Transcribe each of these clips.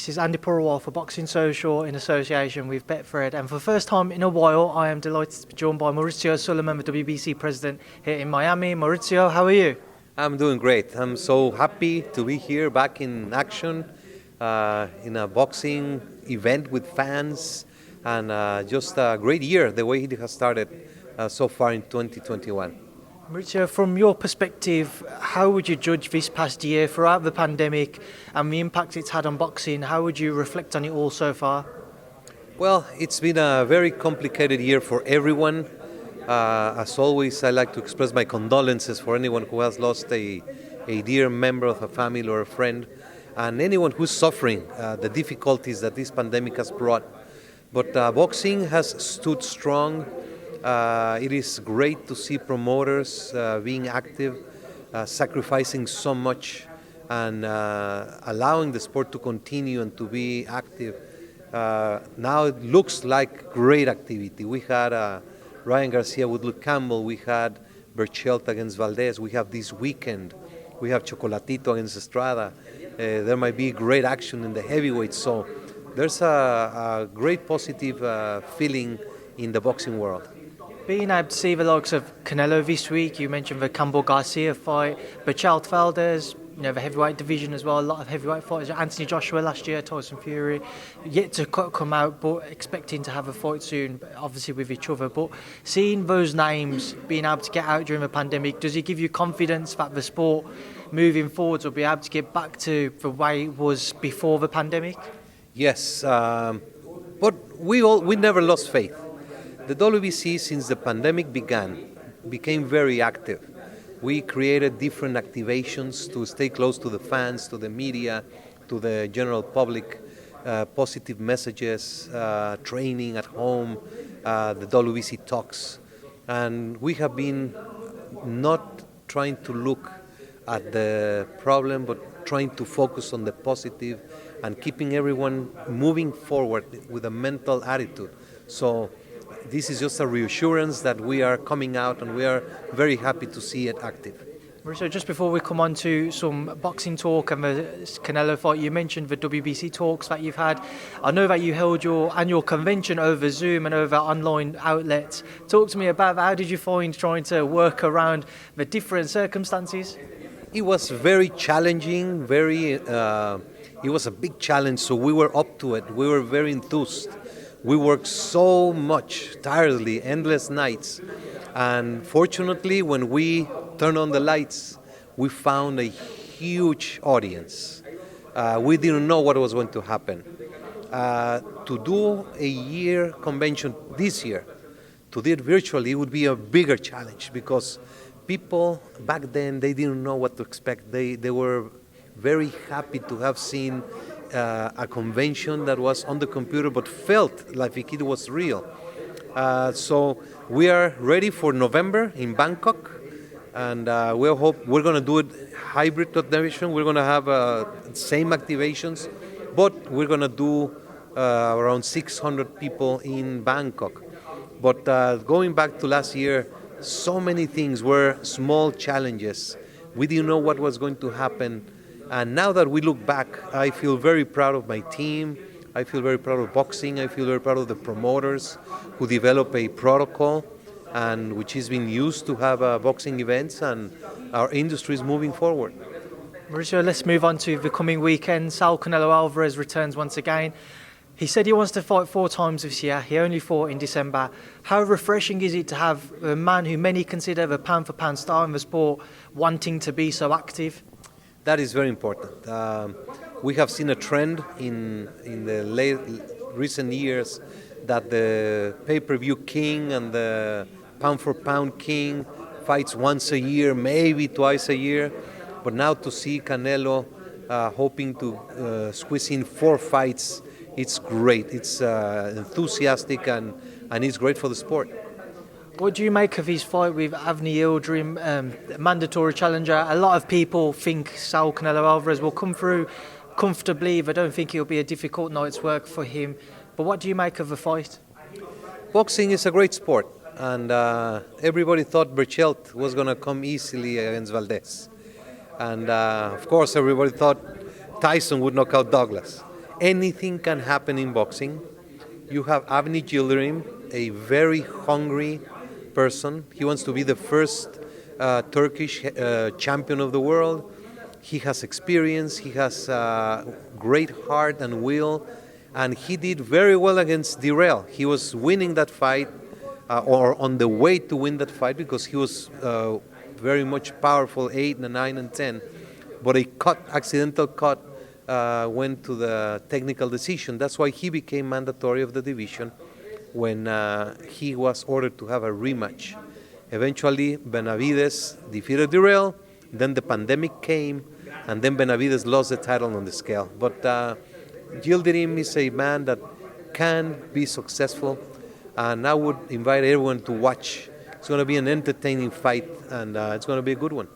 This is Andi Purewal for Boxing Social in association with Betfred, and for the first time in a while I am delighted to be joined by Mauricio Sulaiman, the WBC president here in Miami. Mauricio, how are you? I'm doing great. I'm so happy to be here back in action in a boxing event with fans, and just a great year the way it has started so far in 2021. Mauricio, from your perspective, how would you judge this past year throughout the pandemic and the impact it's had on boxing? How would you reflect on it all so far? Well, it's been a very complicated year for everyone. As always, I like to express my condolences for anyone who has lost a dear member of a family or a friend, and anyone who's suffering the difficulties that this pandemic has brought. But boxing has stood strong. It is great to see promoters being active, sacrificing so much, and allowing the sport to continue and to be active. Now it looks like great activity. We had Ryan Garcia with Luke Campbell. We had Burkhart against Valdez. We have this weekend. We have Chocolatito against Estrada. There might be great action in the heavyweights. So there's a great positive feeling in the boxing world. Being able to see the likes of Canelo this week, you mentioned the Campbell-Garcia fight, Burkhart Valdez, the heavyweight division as well, a lot of heavyweight fighters. Anthony Joshua last year, Tyson Fury, yet to come out, but expecting to have a fight soon, obviously with each other. But seeing those names being able to get out during the pandemic, does it give you confidence that the sport moving forwards will be able to get back to the way it was before the pandemic? Yes, but we never lost faith. The WBC, since the pandemic began, became very active. We created different activations to stay close to the fans, to the media, to the general public, positive messages, training at home, the WBC Talks. And we have been not trying to look at the problem, but trying to focus on the positive and keeping everyone moving forward with a mental attitude. So this is just a reassurance that we are coming out, and we are very happy to see it active. So just before we come on to some boxing talk and the Canelo fight, you mentioned the WBC talks that you've had. I know that you held your annual convention over Zoom and over online outlets. Talk to me about that. How did you find trying to work around the different circumstances? It was very challenging, it was a big challenge, so we were up to it. We were very enthused. We worked so much, tirelessly, endless nights. And fortunately, when we turned on the lights, we found a huge audience. We didn't know what was going to happen. To do a year convention this year, to do it virtually, it would be a bigger challenge, because people back then, they didn't know what to expect. They were very happy to have seen a convention that was on the computer but felt like it was real. So we are ready for November in Bangkok, and we're going to do it hybrid convention. We're going to have same activations, but we're going to do around 600 people in Bangkok. But going back to last year, so many things were small challenges. We didn't know what was going to happen. And now that we look back, I feel very proud of my team. I feel very proud of boxing. I feel very proud of the promoters who develop a protocol and which is being used to have boxing events, and our industry is moving forward. Mauricio, let's move on to the coming weekend. Saul Canelo Alvarez returns once again. He said he wants to fight 4 times this year. He only fought in December. How refreshing is it to have a man who many consider the pound-for-pound star in the sport wanting to be so active? That is very important. We have seen a trend in the recent years that the pay-per-view king and the pound-for-pound king fights once a year, maybe twice a year. But now to see Canelo hoping to squeeze in 4 fights, it's great. It's enthusiastic, and it's great for the sport. What do you make of his fight with Avni Yildirim, mandatory challenger? A lot of people think Saul Canelo Alvarez will come through comfortably. They don't think it'll be a difficult night's work for him. But what do you make of the fight? Boxing is a great sport, and everybody thought Burkhart was going to come easily against Valdez. And of course, everybody thought Tyson would knock out Douglas. anything can happen in boxing. You have Avni Yildirim, a very hungry person. He wants to be the first Turkish champion of the world. He has experience, he has great heart and will, and he did very well against Dirrell. He was winning that fight, or on the way to win that fight, because he was very much powerful, 8, 9, and 10. But a accidental cut, went to the technical decision. That's why he became mandatory of the division when he was ordered to have a rematch. Eventually, Benavides defeated Dirrell, then the pandemic came, and then Benavides lost the title on the scale. But Yildirim is a man that can be successful, and I would invite everyone to watch. It's going to be an entertaining fight, and it's going to be a good one.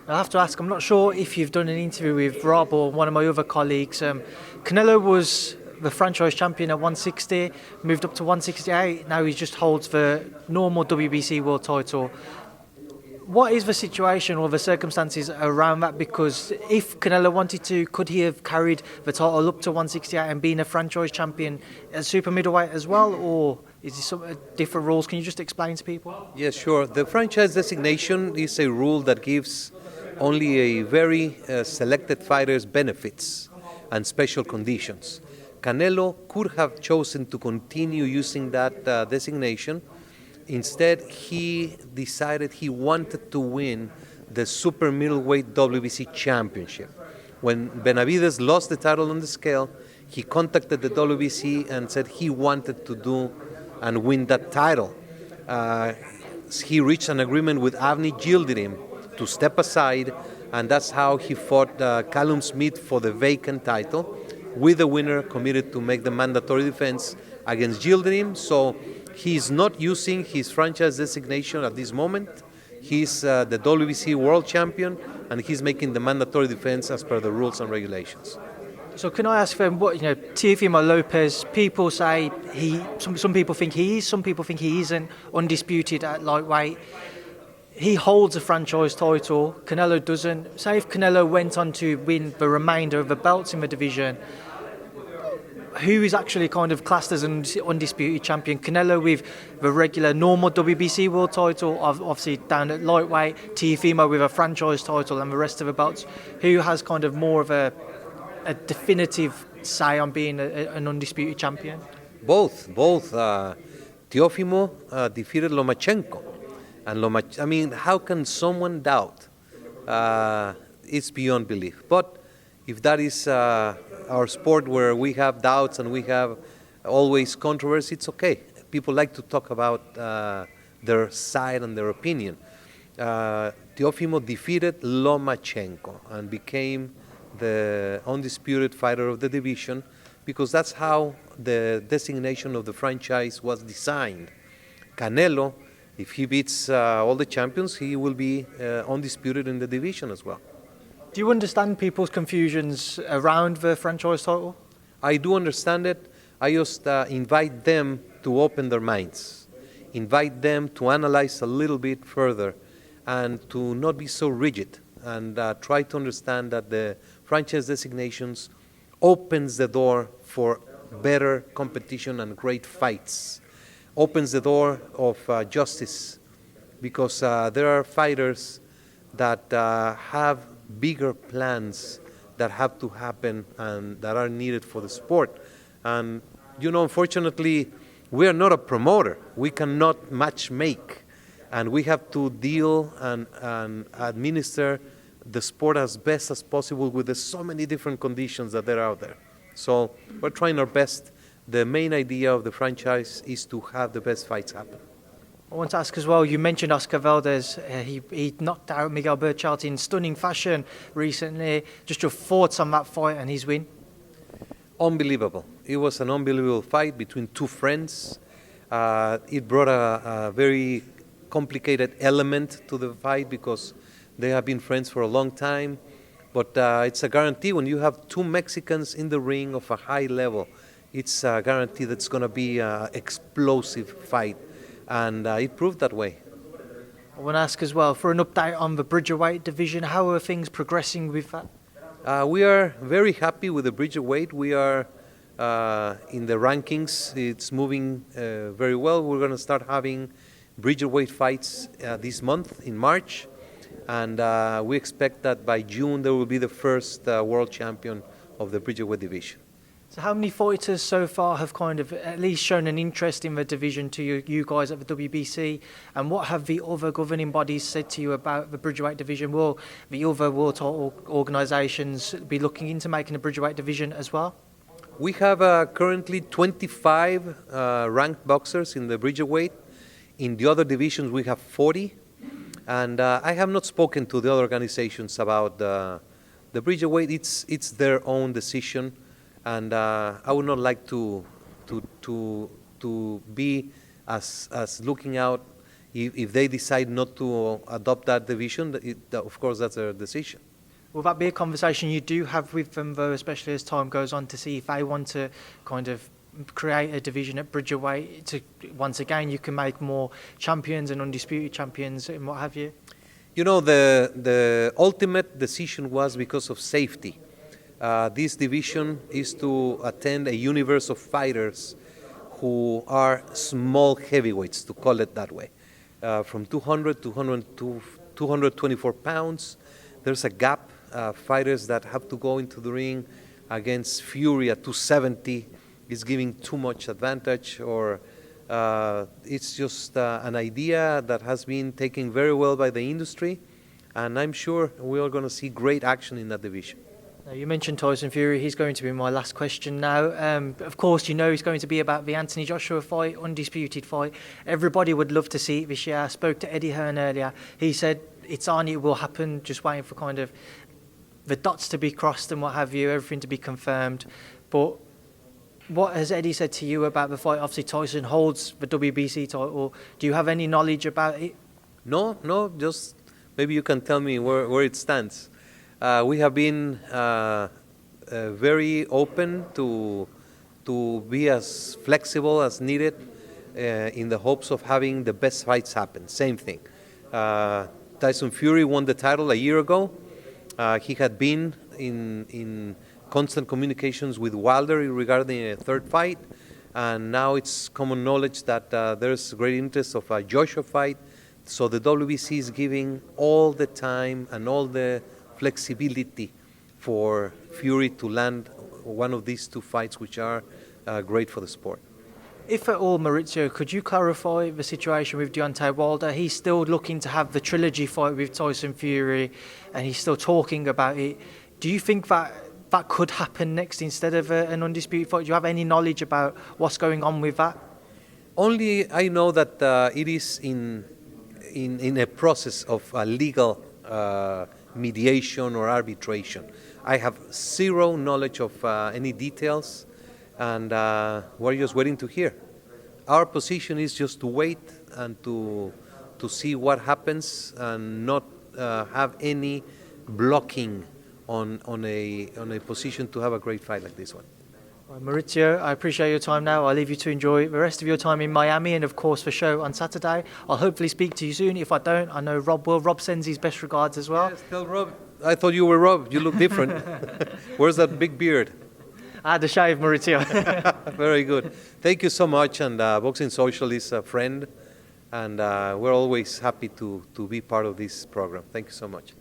I have to ask, I'm not sure if you've done an interview with Rob or one of my other colleagues. Canelo was the franchise champion at 160, moved up to 168. Now he just holds the normal WBC world title. What is the situation or the circumstances around that? Because if Canelo wanted to, could he have carried the title up to 168 and been a franchise champion at super middleweight as well? Or is there some different rules? Can you just explain to people? Yes, sure. The franchise designation is a rule that gives only a very selected fighters benefits and special conditions. Canelo could have chosen to continue using that designation. Instead, he decided he wanted to win the super middleweight WBC championship. When Benavides lost the title on the scale, he contacted the WBC and said he wanted to do and win that title. He reached an agreement with Avni Yildirim to step aside, and that's how he fought Callum Smith for the vacant title, with the winner committed to make the mandatory defense against Yildirim. So he's not using his franchise designation at this moment. He's the WBC world champion, and he's making the mandatory defense as per the rules and regulations. So can I ask them what, Teofimo Lopez, people say some people think he is, some people think he isn't undisputed at lightweight. He holds a franchise title, Canelo doesn't. Say if Canelo went on to win the remainder of the belts in the division, who is actually kind of classed as an undisputed champion? Canelo with the regular normal WBC world title, obviously down at lightweight, Teofimo with a franchise title and the rest of the belts. Who has kind of more of a definitive say on being an undisputed champion? Both. Teofimo defeated Lomachenko. And how can someone doubt? It's beyond belief. But if that is our sport where we have doubts and we have always controversy, it's okay. People like to talk about their side and their opinion. Teofimo defeated Lomachenko and became the undisputed fighter of the division, because that's how the designation of the franchise was designed. Canelo, if he beats all the champions, he will be undisputed in the division as well. Do you understand people's confusions around the franchise title? I do understand it. I just invite them to open their minds, invite them to analyze a little bit further and to not be so rigid, and try to understand that the franchise designations opens the door for better competition and great fights, opens the door of justice, because there are fighters that have bigger plans that have to happen and that are needed for the sport. And, unfortunately, we are not a promoter. We cannot match make. And we have to deal and administer the sport as best as possible with the so many different conditions that are out there. So we're trying our best. The main idea of the franchise is to have the best fights happen. I want to ask as well, you mentioned Oscar Valdez. He knocked out Miguel Burkhart in stunning fashion recently. Just your thoughts on that fight and his win? Unbelievable. It was an unbelievable fight between two friends. It brought a very complicated element to the fight because they have been friends for a long time. But it's a guarantee when you have two Mexicans in the ring of a high level. It's a guarantee that it's going to be an explosive fight. And it proved that way. I want to ask as well, for an update on the Bridgerweight division, how are things progressing with that? We are very happy with the Bridgerweight. We are in the rankings. It's moving very well. We're going to start having bridgerweight fights this month in March, and we expect that by June there will be the first world champion of the bridgerweight division. So how many fighters so far have kind of at least shown an interest in the division to you guys at the WBC? And what have the other governing bodies said to you about the bridgerweight division? Will the other world title organisations be looking into making a bridgerweight division as well? We have currently 25 ranked boxers in the bridgerweight. In the other divisions we have 40. And I have not spoken to the other organizations about the bridgerweight. It's their own decision. And I would not like to be as looking out if they decide not to adopt that division. Of course, that's their decision. Will that be a conversation you do have with them, though, especially as time goes on, to see if they want to kind of create a division at bridgerweight? To once again, you can make more champions and undisputed champions and what have you. You know, the ultimate decision was because of safety. This division is to attend a universe of fighters who are small heavyweights, to call it that way. From 200 to 224 pounds, there's a gap. Fighters that have to go into the ring against Fury at 270 is giving too much advantage, or it's just an idea that has been taken very well by the industry, and I'm sure we are going to see great action in that division. Now, you mentioned Tyson Fury. He's going to be my last question now. Of course, you know it's going to be about the Anthony Joshua fight, undisputed fight. Everybody would love to see it this year. I spoke to Eddie Hearn earlier. He said it's on, it will happen, just waiting for kind of the dots to be crossed and what have you, everything to be confirmed. But what has Eddie said to you about the fight? Obviously, Tyson holds the WBC title. Do you have any knowledge about it? No, just maybe you can tell me where it stands. We have been very open to be as flexible as needed in the hopes of having the best fights happen. Same thing. Tyson Fury won the title a year ago. He had been in constant communications with Wilder regarding a third fight, and now it's common knowledge that there's great interest of a Joshua fight. So the WBC is giving all the time and all the flexibility for Fury to land one of these two fights, which are great for the sport. If at all, Mauricio, could you clarify the situation with Deontay Wilder? He's still looking to have the trilogy fight with Tyson Fury, and he's still talking about it. Do you think that could happen next instead of an undisputed fight? Do you have any knowledge about what's going on with that? Only I know that it is in a process of legal mediation or arbitration. I have zero knowledge of any details, and we're just waiting to hear. Our position is just to wait and to see what happens and not have any blocking on a position to have a great fight like this one. Right, Mauricio, I appreciate your time now. I'll leave you to enjoy the rest of your time in Miami and, of course, the show on Saturday. I'll hopefully speak to you soon. If I don't, I know Rob will. Rob sends his best regards as well. Yes, tell Rob. I thought you were Rob. You look different. Where's that big beard? I had to shave, Mauricio. Very good. Thank you so much. And Boxing Social is a friend, and we're always happy to be part of this program. Thank you so much.